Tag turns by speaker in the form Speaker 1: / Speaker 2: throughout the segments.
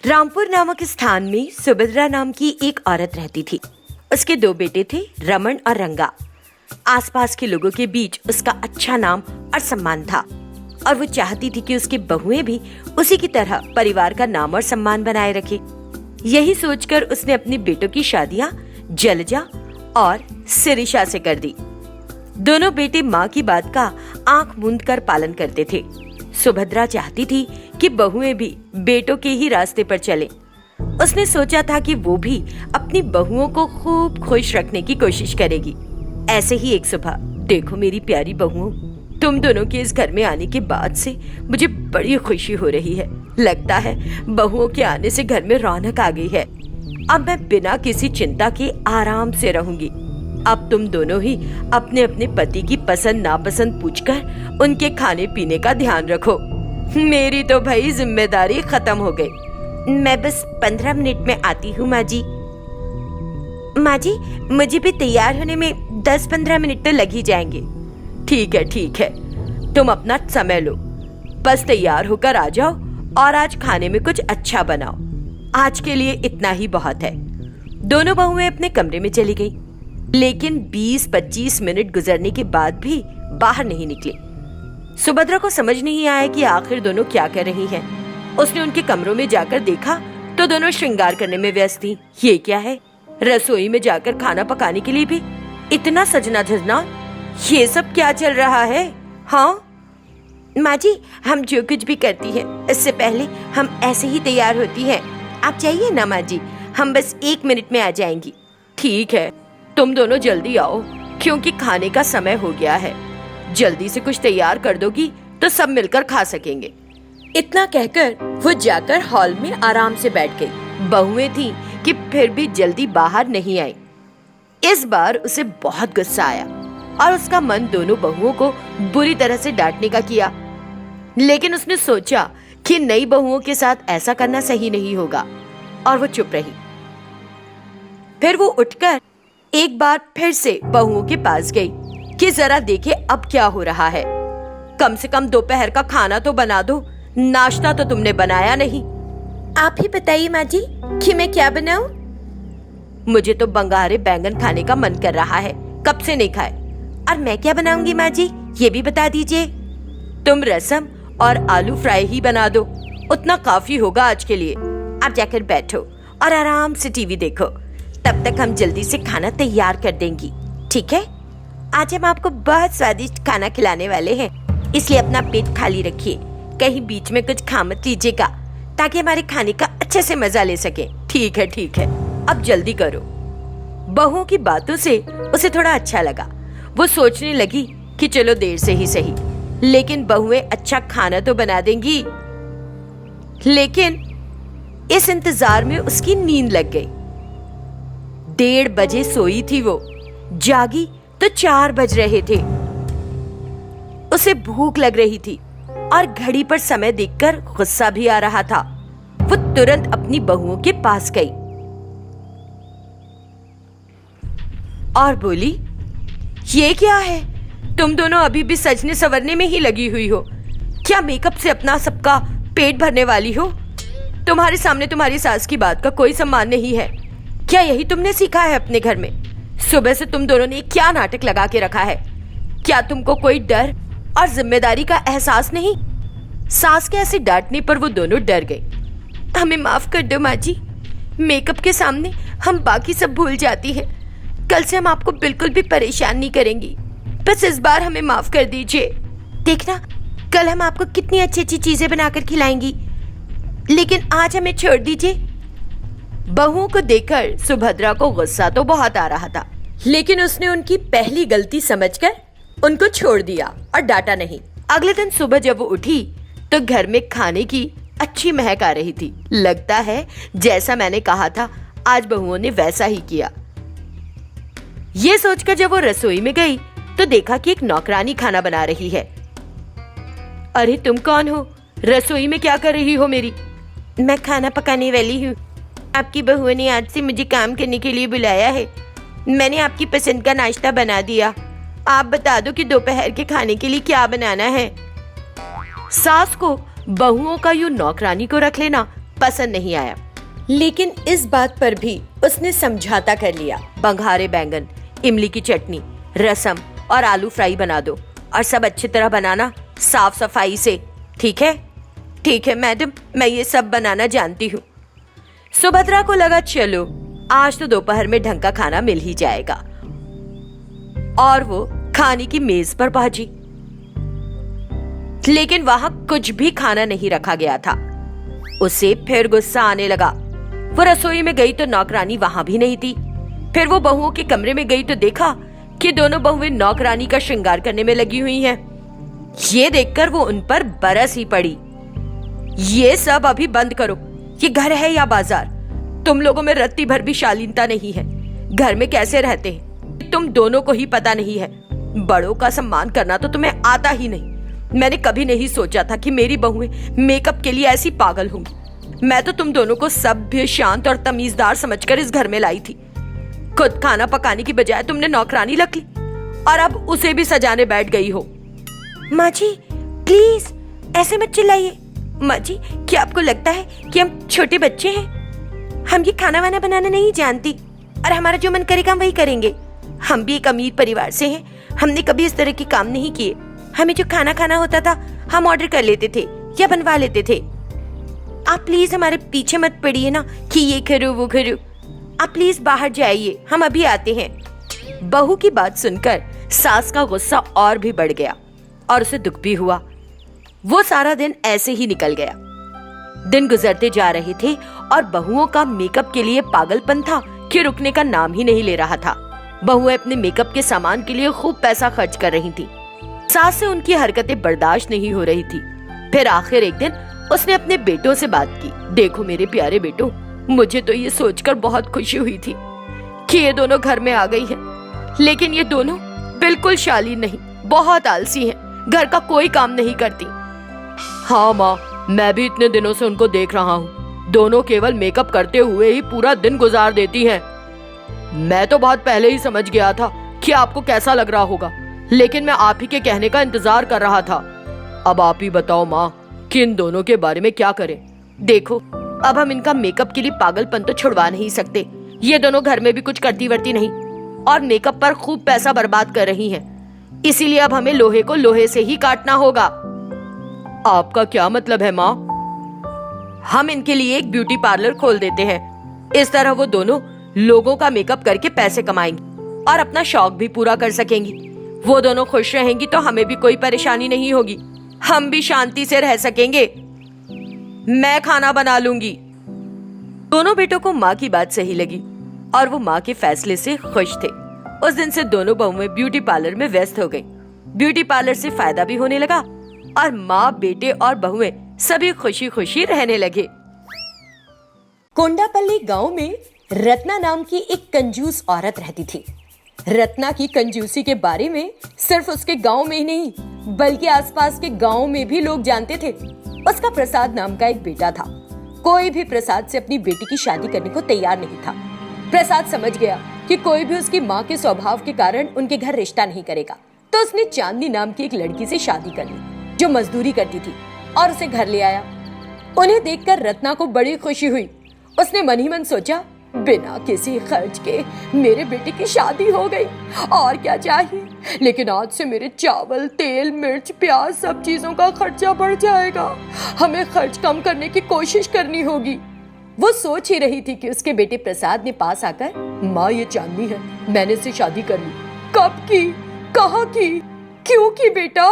Speaker 1: रामपुर नामक स्थान में सुभद्रा नाम की एक औरत रहती थी। उसके 2 बेटे थे, रमन और रंगा। आसपास के लोगों के बीच उसका अच्छा नाम और सम्मान था और वो चाहती थी कि उसकी बहुएं भी उसी की तरह परिवार का नाम और सम्मान बनाए रखे। यही सोचकर उसने अपने बेटों की शादियां जलजा और सिरिशा से कर दी। दोनों बेटे माँ की बात का आंख मूंद कर पालन करते थे। सुभद्रा चाहती थी कि बहुएं भी बेटों के ही रास्ते पर चले। उसने सोचा था कि वो भी अपनी बहुओं को खूब खुश रखने की कोशिश करेगी। ऐसे ही एक सुबह, देखो मेरी प्यारी बहुओं, तुम दोनों के इस घर में आने के बाद से मुझे बड़ी खुशी हो रही है। लगता है बहुओं के आने से घर में रौनक आ गई है। अब मैं बिना किसी चिंता के आराम से रहूंगी। अब तुम दोनों ही अपने अपने पति की पसंद नापसंद पूछकर उनके खाने पीने का ध्यान रखो। मेरी तो भाई जिम्मेदारी खत्म हो गई। मैं बस 15 मिनट में आती हूँ माँ जी। माँ जी, मुझे भी तैयार होने में 10-15 मिनट तो लग ही जाएंगे। ठीक है, तुम अपना समय लो, बस तैयार होकर आ जाओ और आज खाने में कुछ अच्छा बनाओ। आज के लिए इतना ही बहुत है। दोनों बहुएं अपने कमरे में चली गई, लेकिन 20-25 मिनट गुजरने के बाद भी बाहर नहीं निकले। सुभद्रा को समझ नहीं आया कि आखिर दोनों क्या कर रही हैं। उसने उनके कमरों में जाकर देखा तो दोनों श्रृंगार करने में व्यस्त थी। ये क्या है? रसोई में जाकर खाना पकाने के लिए भी इतना सजना धजना, ये सब क्या चल रहा है? हाँ माँ जी, हम जो कुछ भी करती हैं इससे पहले हम ऐसे ही तैयार होती हैं। आप चाहिए ना माँ जी, हम बस 1 मिनट में आ जाएंगी। ठीक है, तुम दोनों जल्दी आओ क्योंकि खाने का समय हो गया है। जल्दी से कुछ तैयार कर दोगी तो सब मिलकर खा सकेंगे। इतना कहकर वो जाकर हॉल में आराम से बैठ गई। बहुएं थी कि फिर भी जल्दी बाहर नहीं आई। इस बार उसे बहुत गुस्सा आया और उसका मन दोनों बहुओं को बुरी तरह से डांटने का किया, लेकिन उसने सोचा कि नई बहुओं के साथ ऐसा करना सही नहीं होगा और वो चुप रही। फिर वो उठकर एक बार फिर से बहुओं के पास गई कि जरा देखे अब क्या हो रहा है। कम से कम दोपहर का खाना तो बना दो, नाश्ता तो तुमने बनाया नहीं। आप ही बताइए माँ जी कि मैं क्या बनाऊं? मुझे तो बंगारे बैंगन खाने का मन कर रहा है, कब से नहीं खाए। और मैं क्या बनाऊंगी माँ जी, ये भी बता दीजिए। तुम रसम और आलू फ्राई ही बना दो, उतना काफी होगा आज के लिए। आप जाकर बैठो और आराम से टीवी देखो, तब तक हम जल्दी से खाना तैयार कर देंगी। ठीक है? आज हम आपको बहुत स्वादिष्ट खाना खिलाने वाले हैं, इसलिए अपना पेट खाली रखिए। कहीं बीच में कुछ खा मत लीजिएगा ताकि हमारे खाने का अच्छे से मजा ले सके। ठीक है, अब जल्दी करो। बहुओं की बातों से उसे थोड़ा अच्छा लगा। वो सोचने लगी कि चलो देर से ही सही, लेकिन बहुएं अच्छा खाना तो बना देंगी। लेकिन इस इंतजार में उसकी नींद लग गई। 1:30 बजे सोई थी वो, जागी तो 4 बज रहे थे। उसे भूख लग रही थी और घड़ी पर समय देखकर गुस्सा भी आ रहा था। वो तुरंत अपनी बहुओं के पास गई और बोली, ये क्या है? तुम दोनों अभी भी सजने संवरने में ही लगी हुई हो। क्या मेकअप से अपना सबका पेट भरने वाली हो? तुम्हारे सामने तुम्हारी सास की बात का कोई सम्मान नहीं है। क्या यही तुमने सीखा है अपने घर में? सुबह से तुम दोनों ने क्या नाटक लगा के रखा है? क्या तुमको कोई डर और जिम्मेदारी का एहसास नहीं? सास के ऐसे डांटने पर वो दोनों डर गए। हमें माफ कर दो माँ जी, मेकअप के सामने हम बाकी सब भूल जाती हैं। कल से हम आपको बिल्कुल भी परेशान नहीं करेंगी, बस इस बार हमें माफ कर दीजिए। देखना, कल हम आपको कितनी अच्छी अच्छी चीजें बनाकर खिलाएंगी, लेकिन आज हमें छोड़ दीजिए। बहुओं को देखकर सुभद्रा को गुस्सा तो बहुत आ रहा था, लेकिन उसने उनकी पहली गलती समझकर उनको छोड़ दिया और डांटा नहीं। अगले दिन सुबह जब वो उठी तो घर में खाने की अच्छी महक आ रही थी। लगता है जैसा मैंने कहा था आज बहुओं ने वैसा ही किया। ये सोचकर जब वो रसोई में गई तो देखा कि एक नौकरानी खाना बना रही है। अरे तुम कौन हो? रसोई में क्या कर रही हो मेरी? मैं खाना पकाने वाली हूँ। आपकी बहुओं ने आज से मुझे काम करने के लिए बुलाया है। मैंने आपकी पसंद का नाश्ता बना दिया। आप बता दो कि दोपहर के खाने के लिए क्या बनाना है। सास को बहुओं का यूं नौकरानी को रख लेना पसंद नहीं आया, लेकिन इस बात पर भी उसने समझौता कर लिया। बघारे बैंगन, इमली की चटनी, रसम और आलू फ्राई बना दो और सब अच्छी तरह बनाना, साफ सफाई से। ठीक है? ठीक है मैडम, मैं ये सब बनाना जानती हूँ। सुभद्रा को लगा चलो आज तो दोपहर में ढंग का खाना मिल ही जाएगा, और वो खाने की मेज पर पहुंची। लेकिन वहां कुछ भी खाना नहीं रखा गया था। उसे फिर गुस्सा आने लगा। वो रसोई में गई तो नौकरानी वहां भी नहीं थी। फिर वो बहुओं के कमरे में गई तो देखा कि दोनों बहुएं नौकरानी का श्रृंगार करने में लगी हुई हैं। ये देखकर वो उन पर बरस ही पड़ी। ये सब अभी बंद करो, ये घर है या बाजार? तुम लोगों में रत्ती भर भी शालीनता नहीं है। घर में कैसे रहते हैं तुम दोनों को ही पता नहीं है। बड़ों का सम्मान करना तो तुम्हें आता ही नहीं। मैंने कभी नहीं सोचा था कि मेरी बहुएं मेकअप के लिए ऐसी पागल होंगी। मैं तो तुम दोनों को सभ्य, शांत और तमीजदार समझकर इस घर में लाई थी। खुद खाना पकाने की बजाय तुमने नौकरानी रख ली और अब उसे भी सजाने बैठ गई हो। माँ जी प्लीज ऐसे मत चिल्लाइए। माँ जी, क्या आपको लगता है कि हम छोटे बच्चे हैं? हम ये खाना वाना बनाना नहीं जानती और हमारा जो मन करेगा हम वही करेंगे। हम भी एक अमीर परिवार से हैं, हमने कभी इस तरह के काम नहीं किए। हमें जो खाना खाना होता था हम ऑर्डर कर लेते थे या बनवा लेते थे। आप प्लीज हमारे पीछे मत पड़िए ना कि ये करो वो करो। आप प्लीज बाहर जाइए, हम अभी आते हैं। बहू की बात सुनकर सास का गुस्सा और भी बढ़ गया और उसे दुख भी हुआ। वो सारा दिन ऐसे ही निकल गया। दिन गुजरते जा रहे थे और बहुओं का मेकअप के लिए पागलपन था कि रुकने का नाम ही नहीं ले रहा था। बहुएं अपने मेकअप के सामान के लिए खूब पैसा खर्च कर रही थी। सास से उनकी हरकतें बर्दाश्त नहीं हो रही थी। फिर आखिर एक दिन उसने अपने बेटों से बात की। देखो मेरे प्यारे बेटों, मुझे तो ये सोचकर बहुत खुशी हुई थी कि ये दोनों घर में आ गई हैं, लेकिन ये दोनों बिल्कुल शालीन नहीं, बहुत आलसी हैं, घर का कोई काम नहीं करती। हाँ माँ, मैं भी इतने दिनों से उनको देख रहा हूँ। दोनों केवल मेकअप करते हुए ही पूरा दिन गुजार देती हैं। मैं तो बहुत पहले ही समझ गया था कि आपको कैसा लग रहा होगा, लेकिन मैं आप ही के कहने का इंतजार कर रहा था। अब आप ही बताओ माँ कि इन दोनों के बारे में क्या करें। देखो, अब हम इनका मेकअप के लिए पागलपन तो छुड़वा नहीं सकते। ये दोनों घर में भी कुछ करती वर्ती नहीं और मेकअप पर खूब पैसा बर्बाद कर रही हैं। इसीलिए अब हमें लोहे को लोहे से ही काटना होगा। आपका क्या मतलब है माँ? हम इनके लिए एक ब्यूटी पार्लर खोल देते हैं। इस तरह वो दोनों लोगों का मेकअप करके पैसे कमाएंगी और अपना शौक भी पूरा कर सकेंगी। वो दोनों खुश रहेंगी तो हमें भी कोई परेशानी नहीं होगी। हम भी शांति से रह सकेंगे। मैं खाना बना लूंगी। दोनों बेटों को माँ की बात सही लगी और वो माँ के फैसले से खुश थे। उस दिन से दोनों बहुएं ब्यूटी पार्लर में व्यस्त हो गईं। ब्यूटी पार्लर से फायदा भी होने लगा और माँ, बेटे और बहुएं सभी खुशी खुशी रहने लगे। कोंडापल्ली गांव में रत्ना नाम की एक कंजूस औरत रहती थी। रत्ना की कंजूसी के बारे में सिर्फ उसके गांव में ही नहीं बल्कि आसपास के गांव में भी लोग जानते थे। उसका प्रसाद नाम का एक बेटा था। कोई भी प्रसाद से अपनी बेटी की शादी करने को तैयार नहीं था। प्रसाद समझ गया कि कोई भी उसकी माँ के स्वभाव के कारण उनके घर रिश्ता नहीं करेगा, तो उसने चांदनी नाम की एक लड़की से शादी कर ली जो मजदूरी करती थी और उसे घर ले आया। उन्हें देखकर रत्ना को बड़ी खुशी हुई। उसने मन ही मन सोचा, बिना किसी खर्च के मेरे बेटे की शादी हो गई, और क्या चाहिए। लेकिन आज से मेरे चावल, तेल, मिर्च, प्याज सब चीजों का खर्चा बढ़ जाएगा। हमें खर्च कम करने की कोशिश करनी होगी। वो सोच ही रही थी कि उसके बेटे प्रसाद ने पास आकर, माँ ये चांदनी है, मैंने इससे शादी कर ली। कब की, कहाँ की, क्यों की बेटा?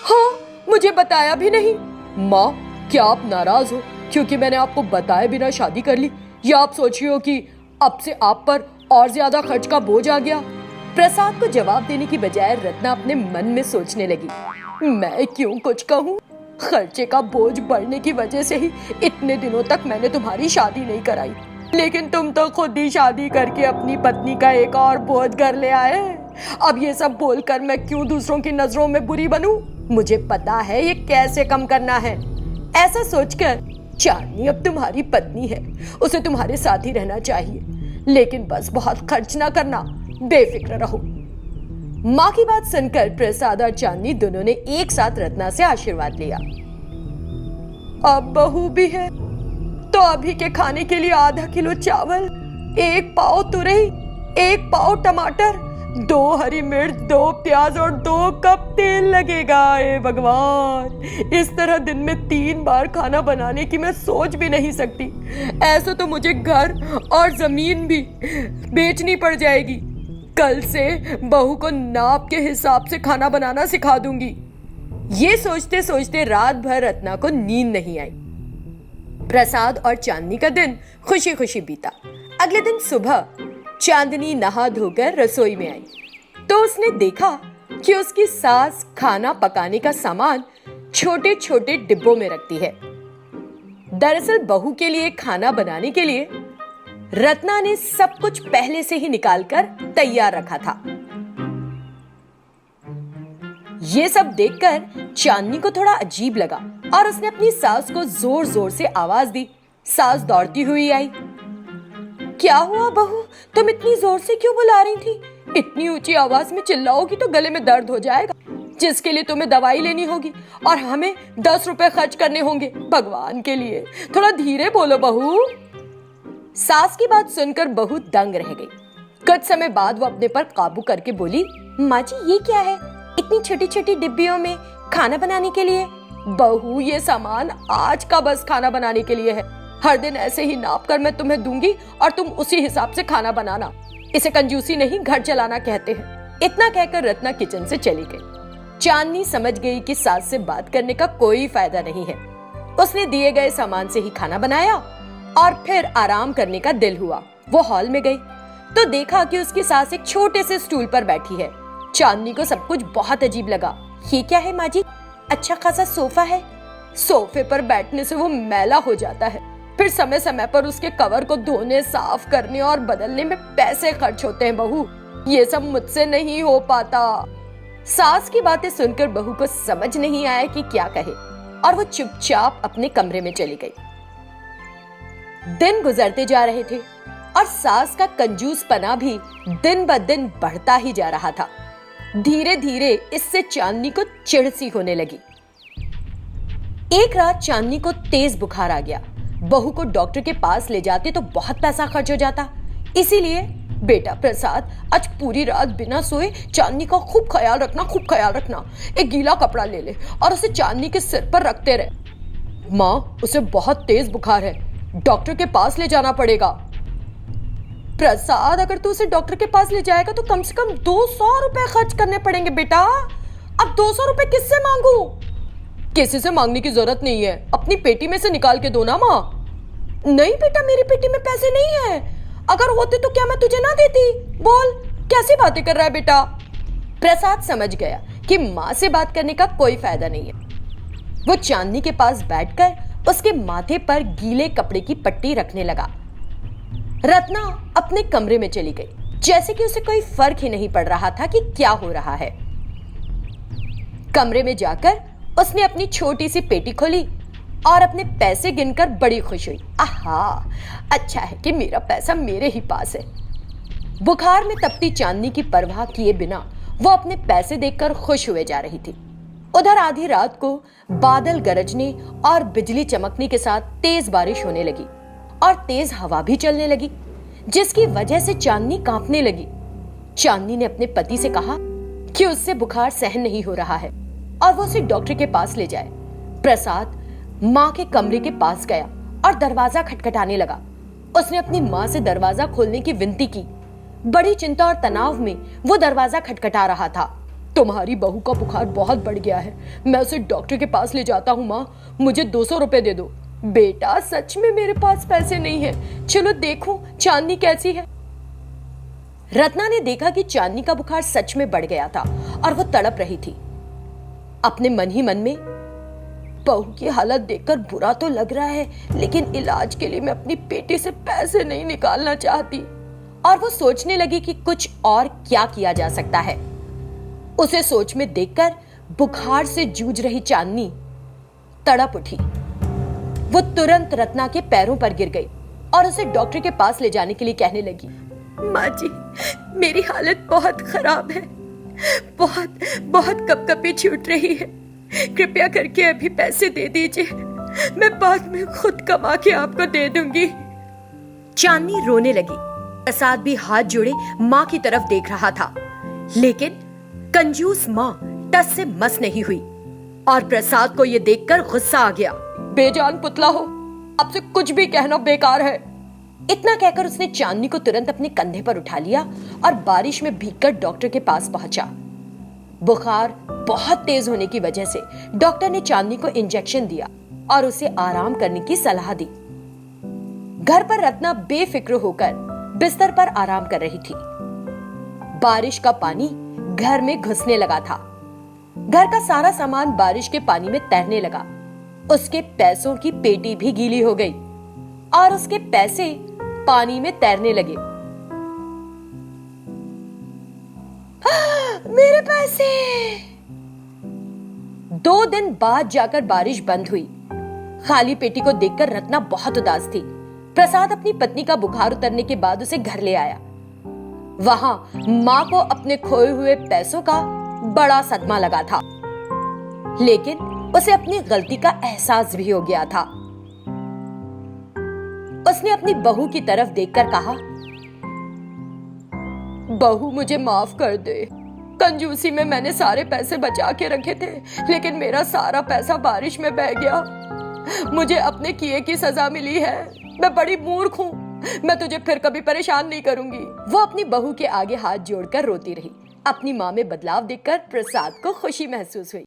Speaker 1: हाँ, मुझे बताया भी नहीं। माँ, क्या आप नाराज हो क्योंकि मैंने आपको बताए बिना शादी कर ली, या आप सोच रही हो कि अब से आप पर और ज्यादा खर्च का बोझ आ गया? प्रसाद को जवाब देने की बजाय रत्ना अपने मन में सोचने लगी, मैं क्यों कुछ कहूँ? खर्चे का बोझ बढ़ने की वजह से ही इतने दिनों तक मैंने तुम्हारी शादी नहीं कराई, लेकिन तुम तो खुद ही शादी करके अपनी पत्नी का एक और बोझ घर ले आए। अब ये सब बोलकर मैं क्यों दूसरों की नजरों में बुरी बनूं? मुझे पता है ये कैसे कम करना है। ऐसा सोचकर चांदनी अब तुम्हारी पत्नी है, उसे तुम्हारे साथ ही रहना चाहिए, लेकिन बस बहुत खर्च ना करना, बेफिक्र रहो। माँ की बात सुनकर प्रसाद और चांदनी दोनों ने एक साथ रत्ना से आशीर्वाद लिया। अब बहू भी है तो अभी के खाने के लिए आधा किलो चावल, 1 पाव तुरई, 1 पाव टमाटर, 2 हरी मिर्च, 2 प्याज और 2 कप तेल लगेगा। हे भगवान, इस तरह दिन में 3 बार खाना बनाने की मैं सोच भी नहीं सकती। ऐसे तो मुझे घर और जमीन भी बेचनी पड़ जाएगी। कल से बहू को नाप के हिसाब से खाना बनाना सिखा दूंगी। ये सोचते सोचते रात भर रत्ना को नींद नहीं आई। प्रसाद और चांदनी का दिन खुशी खुशी बीता। अगले दिन सुबह चांदनी नहा धोकर रसोई में आई तो उसने देखा कि उसकी सास खाना पकाने का सामान छोटे छोटे डिब्बों में रखती है। दरअसल बहू के लिए खाना बनाने के लिए रत्ना ने सब कुछ पहले से ही निकालकर तैयार रखा था। ये सब देखकर चांदनी को थोड़ा अजीब लगा और उसने अपनी सास को जोर जोर से आवाज दी। सास दौड़ती हुई आई। क्या हुआ बहू, तुम इतनी जोर से क्यों बुला रही थी? इतनी ऊंची आवाज में चिल्लाओगी तो गले में दर्द हो जाएगा, जिसके लिए तुम्हें दवाई लेनी होगी और हमें 10 रुपए खर्च करने होंगे। भगवान के लिए थोड़ा धीरे बोलो बहू। सास की बात सुनकर बहू दंग रह गई। कुछ समय बाद वो अपने पर काबू करके बोली, माँ जी ये क्या है, इतनी छोटी छोटी डिब्बियों में खाना बनाने के लिए? बहू ये सामान आज का बस खाना बनाने के लिए है। हर दिन ऐसे ही नाप कर मैं तुम्हें दूंगी और तुम उसी हिसाब से खाना बनाना। इसे कंजूसी नहीं, घर चलाना कहते हैं। इतना कहकर रत्ना किचन से चली गई। चांदनी समझ गई कि सास से बात करने का कोई फायदा नहीं है। उसने दिए गए सामान से ही खाना बनाया और फिर आराम करने का दिल हुआ। वो हॉल में गई तो देखा कि उसकी सास एक छोटे से स्टूल पर बैठी है। चांदनी को सब कुछ बहुत अजीब लगा। ये क्या है माँ जी, अच्छा खासा सोफा है। सोफे पर बैठने से वो मैला हो जाता है, फिर समय समय पर उसके कवर को धोने, साफ करने और बदलने में पैसे खर्च होते हैं। बहू ये सब मुझसे नहीं हो पाता। सास की बातें सुनकर बहू को समझ नहीं आया कि क्या कहे और वो चुपचाप अपने कमरे में चली गई। दिन गुजरते जा रहे थे और सास का कंजूसपना भी दिन ब दिन बढ़ता ही जा रहा था। धीरे धीरे इससे चांदनी को चिढ़ सी होने लगी। एक रात चांदनी को तेज बुखार आ गया। बहू को डॉक्टर के पास ले जाते तो बहुत पैसा खर्च हो जाता, इसीलिए बेटा प्रसाद आज पूरी रात बिना सोए चांदनी का खूब ख्याल रखना। एक गीला कपड़ा ले ले और उसे चांदनी के सिर पर रखते रहे। माँ उसे बहुत तेज बुखार है, डॉक्टर के पास ले जाना पड़ेगा। प्रसाद अगर तू उसे डॉक्टर के पास ले जाएगा तो कम से कम 200 रुपए खर्च करने पड़ेंगे बेटा। अब 200 रुपए किससे मांगू? किसी से मांगने की जरूरत नहीं है, अपनी पेटी में से निकाल के दो ना माँ। नहीं बेटा मेरी पेटी में पैसे नहीं है, अगर होते तो क्या मैं तुझे ना देती? बोल कैसी बातें कर रहा है बेटा। प्रसाद समझ गया कि माँ से बात करने का कोई फायदा नहीं है। वो चांदनी के पास बैठकर उसके माथे पर गीले कपड़े की पट्टी रखने लगा। रत्ना अपने कमरे में चली गई, जैसे कि उसे कोई फर्क ही नहीं पड़ रहा था कि क्या हो रहा है। कमरे में जाकर उसने अपनी छोटी सी पेटी खोली और अपने पैसे गिनकर बड़ी खुश हुई। आहा, अच्छा है कि मेरा पैसा मेरे ही पास है। बुखार में तपती चांदनी की परवाह किए बिना वो अपने पैसे देखकर खुश हुए जा रही थी। उधर आधी रात को बादल गरजने और बिजली चमकने के साथ तेज बारिश होने लगी और तेज हवा भी चलने लगी, जिसकी वजह से चांदनी कांपने लगी। चांदनी ने अपने पति से कहा कि उससे बुखार सहन नहीं हो रहा है और वो उसे डॉक्टर के पास ले जाए। प्रसाद माँ के कमरे के पास गया और दरवाजा खटखटाने लगा। उसने अपनी माँ से दरवाजा खोलने की विनती की। बड़ी चिंता और तनाव में वो दरवाजा खटखटा रहा था। तुम्हारी बहू का बुखार बहुत बढ़ गया है, मैं उसे डॉक्टर के पास ले जाता हूँ माँ, मुझे 200 रुपए दे दो। बेटा सच में मेरे पास पैसे नहीं है, चलो देखो चांदनी कैसी है। रत्ना ने देखा कि चांदनी का बुखार सच में बढ़ गया था और वो तड़प रही थी। अपने मन ही मन में, बहू की हालत देखकर बुरा तो लग रहा है, लेकिन इलाज के लिए मैं अपनी पेटी से पैसे नहीं निकालना चाहती। और वो सोचने लगी कि कुछ और क्या किया जा सकता है। उसे सोच में देखकर बुखार से जूझ रही चांदनी तड़प उठी। वो तुरंत रत्ना के पैरों पर गिर गई और उसे डॉक्टर के पास ले जाने के लिए कहने लगी, माँ जी मेरी हालत बहुत खराब है, बहुत बहुत कपकपी छूट रही है, कृपया करके अभी पैसे दे दीजिए, मैं बाद में खुद कमा के आपको दे दूंगी। चांदनी रोने लगी। प्रसाद भी हाथ जोड़े माँ की तरफ देख रहा था, लेकिन कंजूस माँ टस से मस नहीं हुई और प्रसाद को ये देखकर गुस्सा आ गया। बेजान पुतला हो, आपसे कुछ भी कहना बेकार है। इतना कहकर उसने चांदनी को तुरंत अपने कंधे पर उठा लिया और बारिश में भीगकर डॉक्टर के पास पहुंचा। बुखार बहुत तेज होने की वजह से डॉक्टर ने चांदनी को इंजेक्शन दिया और उसे आराम करने की सलाह दी। घर पर रत्ना बेफिक्र होकर बिस्तर पर आराम कर रही थी। बारिश का पानी घर में घुसने लगा था। घर का सारा सामान बारिश के पानी में तैरने लगा। उसके पैसों की पेटी भी गीली हो गई और उसके पैसे पानी में तैरने लगे। मेरे पैसे! 2 दिन बाद जाकर बारिश बंद हुई। खाली पेटी को देखकर रत्ना बहुत उदास थी। प्रसाद अपनी पत्नी का बुखार उतरने के बाद उसे घर ले आया। वहां मां को अपने खोए हुए पैसों का बड़ा सदमा लगा था, लेकिन उसे अपनी गलती का एहसास भी हो गया था। उसने अपनी बहू की तरफ देखकर कहा, बहू मुझे माफ कर दे। कंजूसी में मैंने सारे पैसे बचा के रखे थे, लेकिन मेरा सारा पैसा बारिश में बह गया। मुझे अपने किए की सजा मिली है। मैं बड़ी मूर्ख हूँ। मैं तुझे फिर कभी परेशान नहीं करूंगी। वो अपनी बहू के आगे हाथ जोड़कर रोती रही। अपनी माँ में बदलाव देखकर प्रसाद को खुशी महसूस हुई।